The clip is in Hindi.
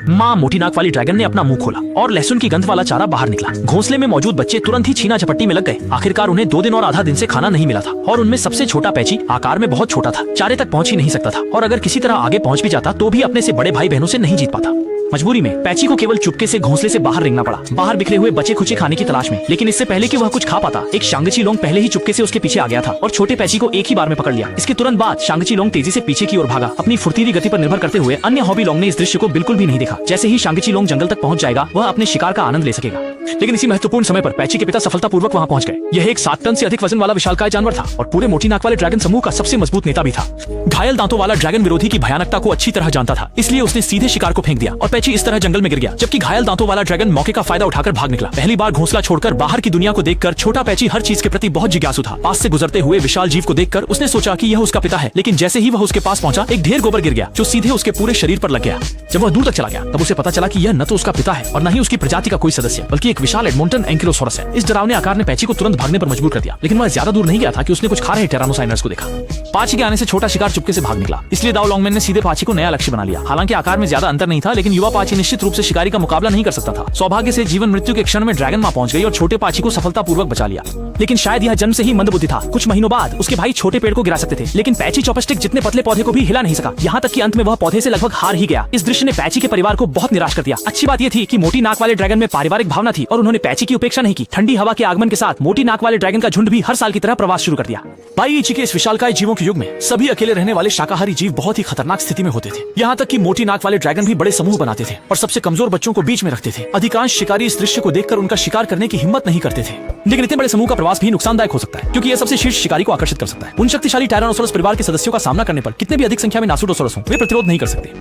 माँ मोटी नाक वाली ड्रैगन ने अपना मुंह खोला और लहसुन की गंध वाला चारा बाहर निकला। घोंसले में मौजूद बच्चे तुरंत ही छीना झपट्टी में लग गए। आखिरकार उन्हें 2 दिन और आधा दिन से खाना नहीं मिला था और उनमें सबसे छोटा पैची आकार में बहुत छोटा था, चारे तक पहुंच ही नहीं सकता था और अगर किसी तरह आगे पहुंच भी जाता तो भी अपने से बड़े भाई बहनों से नहीं जीत पाता। मजबूरी में पैची को केवल चुपके से घोंसले से बाहर रेंगना पड़ा, बाहर बिखरे हुए बचे खुचे खाने की तलाश में। लेकिन इससे पहले कि वह कुछ खा पाता, एक शांगची लोंग पहले ही चुपके से उसके पीछे आ गया था और छोटे पैची को एक ही बार में पकड़ लिया। इसके तुरंत बाद शांगची लोंग तेजी से पीछे की ओर भागा, अपनी फुर्तीली गति पर निर्भर करते हुए। अन्य हॉबी लोंग ने इस दृश्य को बिल्कुल भी नहीं देखा। जैसे ही शांगची लोंग जंगल तक पहुंच जाएगा, वह अपने शिकार का आनंद ले सकेगा। लेकिन इसी महत्वपूर्ण समय पर पैची के पिता सफलतापूर्वक वहां पहुंच गए। यह एक 7 टन से अधिक वजन वाला विशालकाय जानवर था और पूरे मोटी नाक वाले ड्रैगन समूह का सबसे मजबूत नेता भी था। घायल दांतों वाला ड्रैगन विरोधी की भयानकता को अच्छी तरह जानता था, इसलिए उसने सीधे शिकार को फेंक दिया और पैची इस तरह जंगल में गिर गया, जबकि घायल दांतों वाला ड्रैगन मौके का फायदा उठाकर भाग निकला। पहली बार घोंसला छोड़कर बाहर की दुनिया को देखकर छोटा पैची हर चीज के प्रति बहुत जिज्ञासु था। पास से गुजरते हुए विशाल जीव को देखकर उसने सोचा कि यह उसका पिता है, लेकिन जैसे ही वह उसके पास पहुंचा, एक ढेर गोबर गिर गया जो सीधे उसके पूरे शरीर पर लग गया। जब वह दूर तक चला गया, तब उसे पता चला कि यह न तो उसका पिता है और न ही उसकी प्रजाति का कोई सदस्य, बल्कि एक विशाल एडमोंटन एंकिलोसोरस है। इस डरावने आकार ने पैची को तुरंत भागने पर मजबूर कर दिया, लेकिन वह ज्यादा दूर नहीं गया था कि उसने कुछ खा रहे टेरानोसाइनर्स को देखा। पाची के आने से छोटा शिकार चुपके से भाग निकला, इसलिए दाओ लॉन्गमैन ने सीधे पाची को नया लक्ष्य बना लिया। हालांकि आकार में ज्यादा अंतर नहीं था, लेकिन युवा पाची निश्चित रूप से शिकारी का मुकाबला नहीं कर सकता था। सौभाग्य से जीवन मृत्यु के क्षण में ड्रैगन मां पहुंच गई और छोटे पाची को सफलतापूर्वक बचा लिया। लेकिन शायद यह जन्म से ही मंदबुद्धि था। कुछ महीनों बाद उसके भाई छोटे पेड़ को गिरा सकते थे, लेकिन पैची चॉपस्टिक जितने पतले पौधे को भी हिला नहीं सका, यहाँ तक कि अंत में वह पौधे से लगभग हार ही गया। इस दृश्य ने पैची के परिवार को बहुत निराश कर दिया। अच्छी बात यह थी कि मोटी नाक वाले ड्रैगन में पारिवारिक भावना थी और उन्होंने पैची की उपेक्षा नहीं की। ठंडी हवा के आगमन के साथ मोटी नाक वाले ड्रैगन का झुंड भी हर साल की तरह प्रवास शुरू कर दिया। बाई इची के इस विशालकाय जीवों के युग में सभी अकेले रहने वाले शाकाहारी जीव बहुत ही खतरनाक स्थिति में होते थे। यहाँ तक कि मोटी नाक वाले ड्रैगन भी बड़े समूह बनाते थे और सबसे कमजोर बच्चों को बीच में रखते थे। अधिकांश शिकारी इस दृश्य को देखकर उनका शिकार करने की हिम्मत नहीं करते थे। लेकिन इतने बड़े समूह का प्रवास भी नुकसानदायक हो सकता है, क्योंकि यह सबसे शीर्ष शिकारी को आकर्षित कर सकता है। उन शक्तिशाली टायरानोसोरस परिवार के सदस्यों का सामना करने पर कितने भी अधिक संख्या में नासुडोसोरस हों, वे प्रतिरोध नहीं कर सकते।